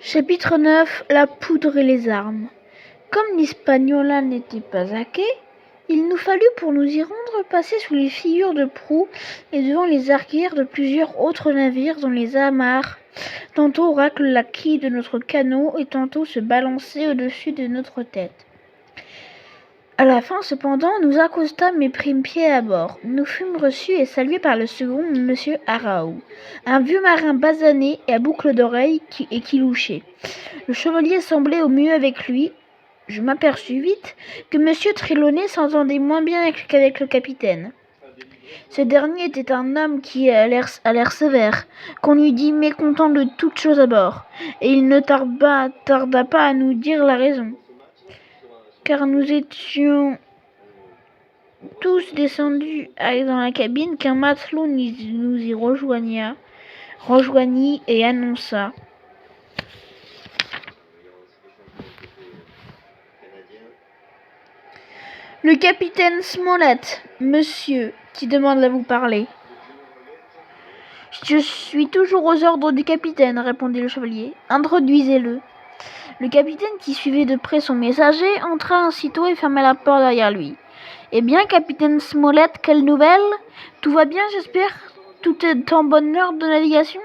Chapitre 9. La poudre et les armes. Comme l'Hispaniola n'était pas à quai, il nous fallut pour nous y rendre passer sous les figures de proue et devant les arrières de plusieurs autres navires dont les amarres tantôt raclent la quille de notre canot et tantôt se balançaient au-dessus de notre tête. À la fin, cependant, nous accostâmes et prîmes pied à bord. Nous fûmes reçus et salués par le second, monsieur Araou, un vieux marin basané et à boucles d'oreilles qui louchait. Le chevalier semblait au mieux avec lui. Je m'aperçus vite que monsieur Trelawney s'entendait moins bien qu'avec le capitaine. Ce dernier était un homme qui a l'air sévère, qu'on eût dit mécontent de toutes choses à bord, et il ne tarda pas à nous dire la raison. Car nous étions tous descendus dans la cabine qu'un matelot nous y rejoignit et annonça: le capitaine Smollett, monsieur, qui demande à vous parler. Je suis toujours aux ordres du capitaine, répondit le chevalier. Introduisez-le. Le capitaine, qui suivait de près son messager, entra aussitôt et ferma la porte derrière lui. Eh bien, capitaine Smollett, quelle nouvelle? Tout va bien, j'espère? Tout est en bonne heure de navigation?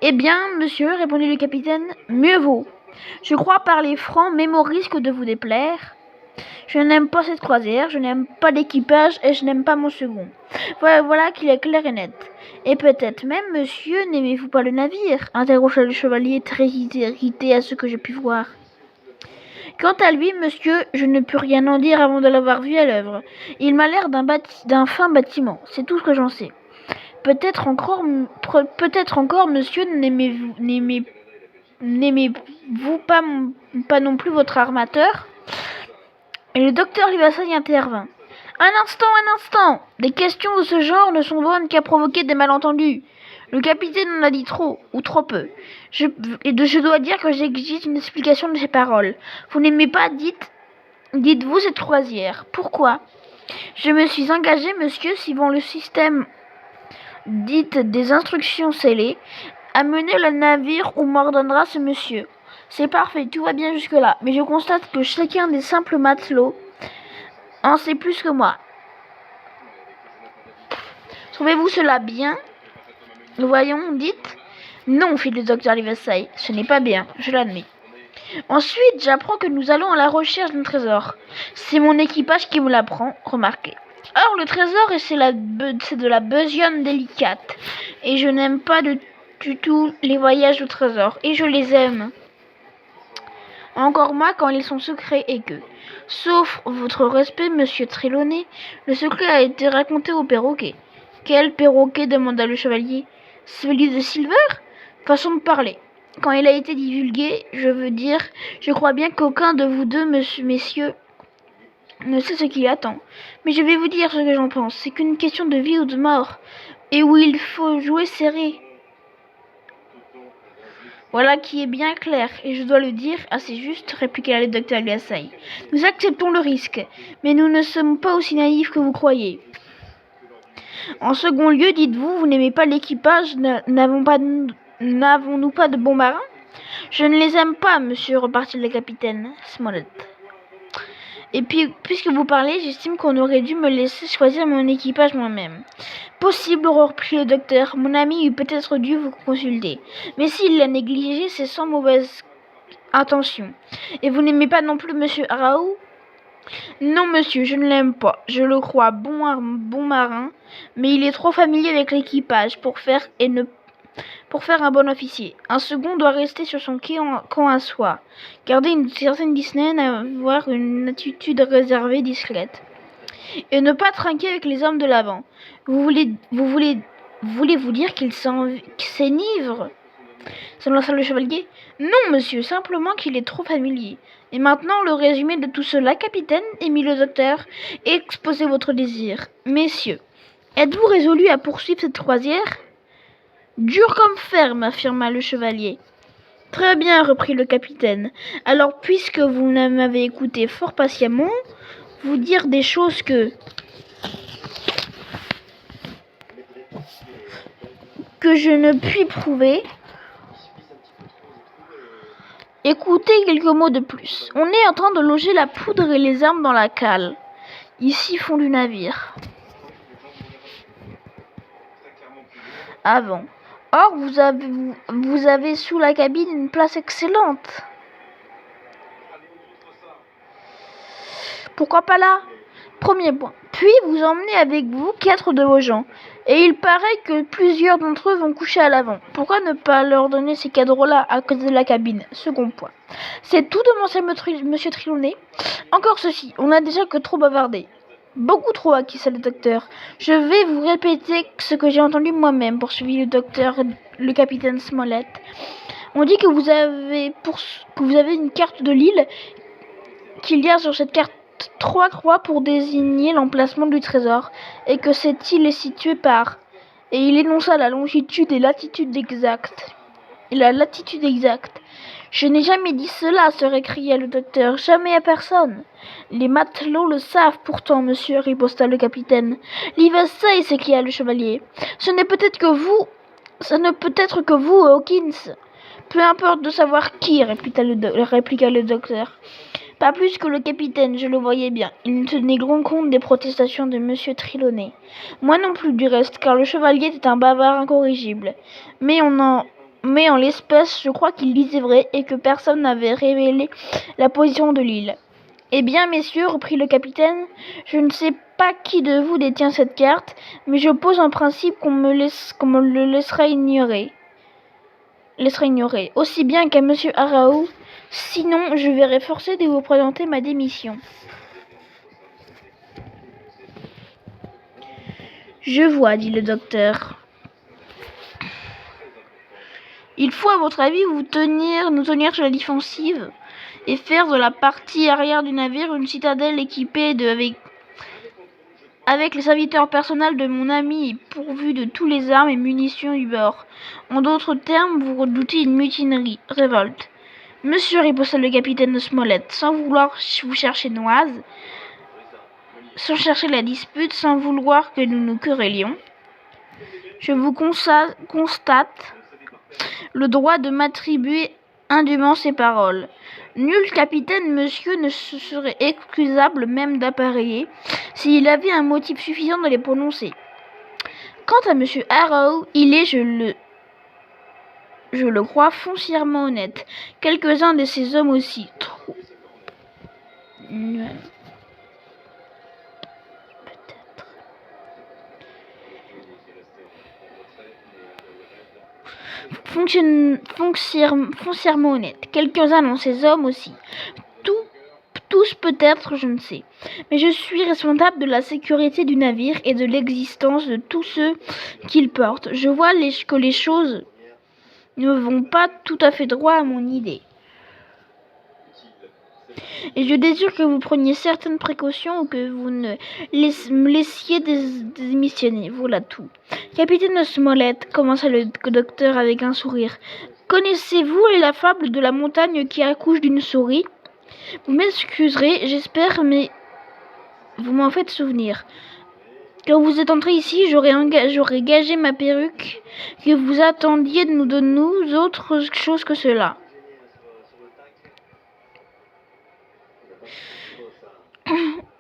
Eh bien, monsieur, répondit le capitaine, mieux vaut. Je crois parler franc, même au risque de vous déplaire. Je n'aime pas cette croisière, je n'aime pas l'équipage et je n'aime pas mon second. Voilà qu'il est clair et net. Et peut-être même, monsieur, n'aimez-vous pas le navire? Interrogea le chevalier, très irrité à ce que j'ai pu voir. Quant à lui, monsieur, je ne peux rien en dire avant de l'avoir vu à l'œuvre. Il m'a l'air d'un fin bâtiment, c'est tout ce que j'en sais. Peut-être encore, monsieur, n'aimez-vous pas non plus votre armateur? Et le docteur Livesey intervint. Un instant. Des questions de ce genre ne sont bonnes qu'à provoquer des malentendus. Le capitaine en a dit trop, ou trop peu. Je dois dire que j'exige une explication de ses paroles. Vous n'aimez pas, dites-vous, cette croisière. Pourquoi? Je me suis engagé, monsieur, suivant le système des instructions scellées, à mener le navire où m'ordonnera ce monsieur. C'est parfait, tout va bien jusque-là, mais je constate que chacun des simples matelots en sait plus que moi. Trouvez-vous cela bien? Voyons, dites. Non, fit le docteur Livesey, ce n'est pas bien, je l'admets. Ensuite, j'apprends que nous allons à la recherche d'un trésor. C'est mon équipage qui me l'apprend, remarquez. Or, le trésor, c'est de la besogne délicate, et je n'aime pas du tout les voyages au trésor, et je les aime. Encore moins quand ils sont secrets et que, sauf votre respect, monsieur Trelawney, le secret a été raconté au perroquet. Quel perroquet? Demanda le chevalier. Celui de Silver? Façon de parler. Quand il a été divulgué, je crois bien qu'aucun de vous deux, messieurs, ne sait ce qui attend. Mais je vais vous dire ce que j'en pense. C'est qu'une question de vie ou de mort, et où il faut jouer serré. Voilà qui est bien clair, et je dois le dire assez juste, répliqua le docteur Livesey. Nous acceptons le risque, mais nous ne sommes pas aussi naïfs que vous croyez. En second lieu, dites-vous, vous n'aimez pas l'équipage, n'avons-nous pas de bons marins? Je ne les aime pas, monsieur, repartit le capitaine Smollett. Et puis, puisque vous parlez, j'estime qu'on aurait dû me laisser choisir mon équipage moi-même. Possible, reprit le docteur. Mon ami eût peut-être dû vous consulter. Mais s'il l'a négligé, c'est sans mauvaise intention. Et vous n'aimez pas non plus monsieur Araou? Non, monsieur, je ne l'aime pas. Je le crois bon marin, mais il est trop familier avec l'équipage pour faire un bon officier. Un second doit rester sur son camp à soi, garder une certaine discipline, avoir une attitude réservée, discrète, et ne pas trinquer avec les hommes de l'avant. Voulez-vous dire qu'il s'enivre? S'élança le chevalier. Non, monsieur, simplement qu'il est trop familier. Et maintenant, le résumé de tout cela, capitaine, émit le docteur, exposez votre désir. Messieurs, êtes-vous résolus à poursuivre cette croisière? Dur comme ferme, affirma le chevalier. Très bien, reprit le capitaine. Alors, puisque vous m'avez écouté fort patiemment, vous dire des choses que je ne puis prouver, Écoutez quelques mots de plus. On est en train de loger la poudre et les armes dans la cale, ici fond du navire. Avant. Or, vous avez sous la cabine une place excellente. Pourquoi pas là? Premier point. Puis vous emmenez avec vous 4 de vos gens. Et il paraît que plusieurs d'entre eux vont coucher à l'avant. Pourquoi ne pas leur donner ces cadres-là à côté de la cabine? Second point. C'est tout de monsieur Trelawney. Encore ceci, on n'a déjà que trop bavardé. Beaucoup trop, acquiesça le docteur. Je vais vous répéter ce que j'ai entendu moi-même, poursuivit le capitaine Smollett. On dit que vous avez une carte de l'île, qu'il y a sur cette carte 3 croix pour désigner l'emplacement du trésor, et que cette île est située par... Et il énonça la longitude et latitude exacte. Je n'ai jamais dit cela, se récria le docteur, jamais à personne. Les matelots le savent pourtant, monsieur, riposta le capitaine. Livesey, s'écria le chevalier. Ce ne peut être que vous, Hawkins. Peu importe de savoir qui, répliqua le docteur. Pas plus que le capitaine, je le voyais bien. Il ne tenait grand compte des protestations de monsieur Trelawney. Moi non plus, du reste, car le chevalier était un bavard incorrigible. Mais en l'espèce, je crois qu'il disait vrai et que personne n'avait révélé la position de l'île. Eh bien, messieurs, reprit le capitaine, je ne sais pas qui de vous détient cette carte, mais je pose en principe qu'on me le laissera ignorer. Aussi bien qu'à monsieur Arrow, sinon je verrai forcé de vous présenter ma démission. Je vois, dit le docteur. Il faut, à votre avis, nous tenir sur la défensive et faire de la partie arrière du navire une citadelle équipée avec les serviteurs personnels de mon ami et pourvue de tous les armes et munitions du bord. En d'autres termes, vous redoutez une mutinerie, révolte. Monsieur, riposta le capitaine Smollett, sans vouloir vous chercher noise, sans chercher la dispute, sans vouloir que nous nous querellions, je vous constate le droit de m'attribuer indûment ces paroles. Nul capitaine, monsieur, ne se serait excusable même d'appareiller s'il avait un motif suffisant de les prononcer. Quant à monsieur Arrow, il est, je le crois, foncièrement honnête. Quelques-uns de ces hommes aussi, trop... foncièrement honnête. Quelques-uns de ces hommes aussi. Tous peut-être, je ne sais. Mais je suis responsable de la sécurité du navire et de l'existence de tous ceux qu'il porte. Je vois que les choses ne vont pas tout à fait droit à mon idée. Et je désire que vous preniez certaines précautions ou que vous ne me laissiez démissionner. Voilà tout. Capitaine Smollett, commença le docteur avec un sourire. Connaissez-vous la fable de la montagne qui accouche d'une souris? Vous m'excuserez, j'espère, mais vous m'en faites souvenir. Quand vous êtes entré ici, j'aurais gagé ma perruque que vous attendiez de nous autre chose que cela.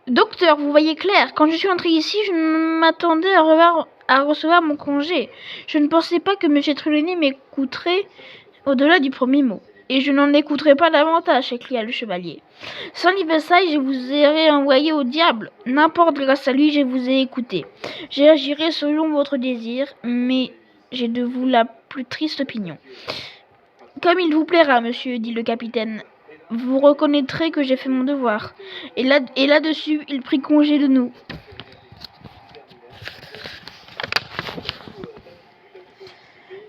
Docteur, vous voyez clair, quand je suis entré ici, je m'attendais à recevoir mon congé. Je ne pensais pas que M. Trelawney m'écouterait au-delà du premier mot. Et je n'en écouterai pas davantage, s'écria le chevalier. Sans Livesey, je vous aurais envoyé au diable. N'importe, grâce à lui, je vous ai écouté. J'agirai selon votre désir, mais j'ai de vous la plus triste opinion. Comme il vous plaira, monsieur, dit le capitaine. Vous reconnaîtrez que j'ai fait mon devoir. Et là-dessus, il prit congé de nous.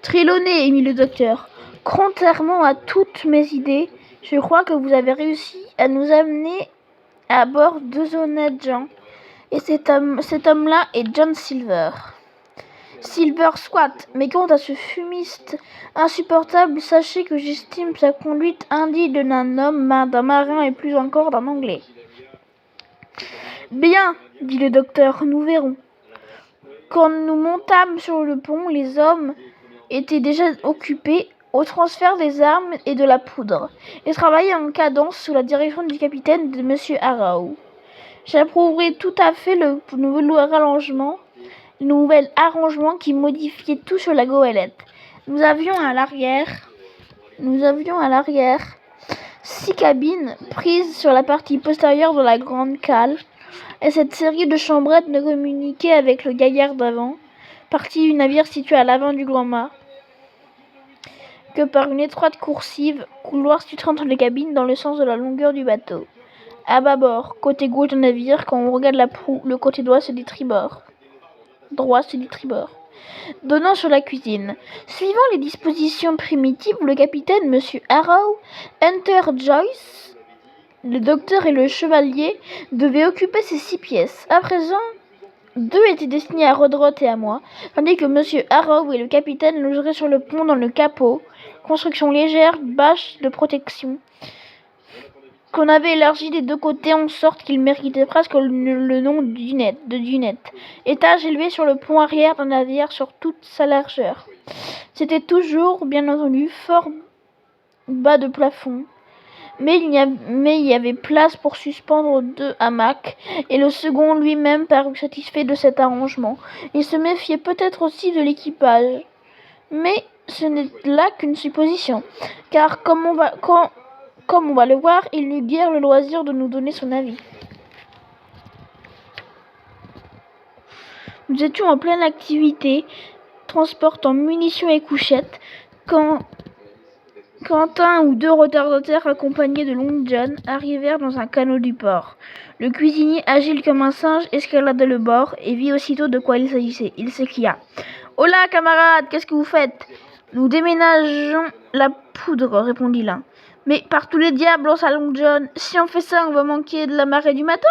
Trelawney, émit le docteur. Contrairement à toutes mes idées, je crois que vous avez réussi à nous amener à bord 2 honnêtes gens. Et cet homme-là est John Silver. Silver soit, mais quant à ce fumiste insupportable, sachez que j'estime sa conduite indigne d'un homme, d'un marin et plus encore d'un Anglais. Bien, dit le docteur, nous verrons. Quand nous montâmes sur le pont, les hommes étaient déjà occupés au transfert des armes et de la poudre, et travailler en cadence sous la direction du capitaine de M. Arrow. J'approuverai tout à fait le nouvel arrangement qui modifiait tout sur la goélette. Nous avions à l'arrière 6 cabines prises sur la partie postérieure de la grande cale, et cette série de chambrettes ne communiquait avec le gaillard d'avant, partie du navire situé à l'avant du grand mât, que par une étroite coursive, couloir situé entre les cabines dans le sens de la longueur du bateau. À bâbord, côté gauche du navire, quand on regarde la proue, le côté droit se dit tribord, donnant sur la cuisine. Suivant les dispositions primitives, le capitaine, M. Arrow, Hunter Joyce, le docteur et le chevalier devaient occuper ces 6 pièces. À présent, 2 étaient destinés à Rodroth et à moi, tandis que M. Arrow et le capitaine logeraient sur le pont dans le capot, construction légère, bâche de protection, qu'on avait élargi des 2 côtés en sorte qu'il méritait presque le nom de dunette. Étage élevé sur le pont arrière d'un navire sur toute sa largeur. C'était toujours, bien entendu, fort bas de plafond, mais il y avait place pour suspendre 2 hamacs, et le second lui-même parut satisfait de cet arrangement. Il se méfiait peut-être aussi de l'équipage, mais ce n'est là qu'une supposition, car comme on va le voir, il n'eut guère le loisir de nous donner son avis. Nous étions en pleine activité, transportant munitions et couchettes, quand un ou 2 retardataires accompagnés de Long John arrivèrent dans un canot du port. Le cuisinier, agile comme un singe, escalada le bord et vit aussitôt de quoi il s'agissait. Il s'écria: « Hola, camarades, qu'est-ce que vous faites ?»« Nous déménageons la poudre, répondit l'un. Mais par tous les diables, lança Long John, si on fait ça, on va manquer de la marée du matin.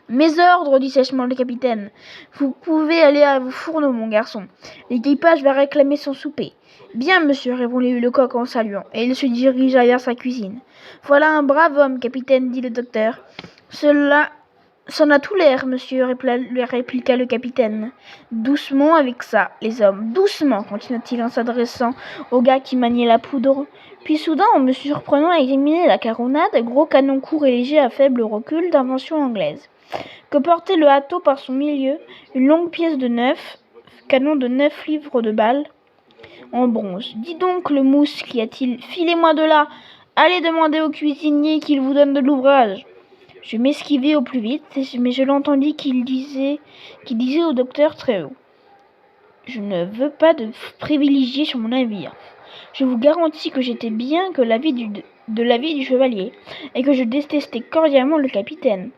Mes ordres, dit sèchement le capitaine. Vous pouvez aller à vos fourneaux, mon garçon. L'équipage va réclamer son souper. Bien, monsieur, répondit le coq en saluant, et il se dirigea vers sa cuisine. Voilà un brave homme, capitaine, dit le docteur. Cela s'en a tout l'air, monsieur, répliqua le capitaine. Doucement avec ça, les hommes, doucement, continua-t-il en s'adressant au gars qui maniait la poudre. Puis soudain, en me surprenant à examiner la caronade, gros canon court et léger à faible recul d'invention anglaise, que portait le hâteau par son milieu, une longue pièce de 9, canon de 9 livres de balles en bronze. Dis donc, le mousse, cria-t-il, filez-moi de là, allez demander au cuisinier qu'il vous donne de l'ouvrage. Je m'esquivai au plus vite, mais je l'entendis qu'il disait au docteur très haut: je ne veux pas de privilégiés sur mon navire. Je vous garantis que j'étais bien que de l'avis du chevalier, et que je détestais cordialement le capitaine.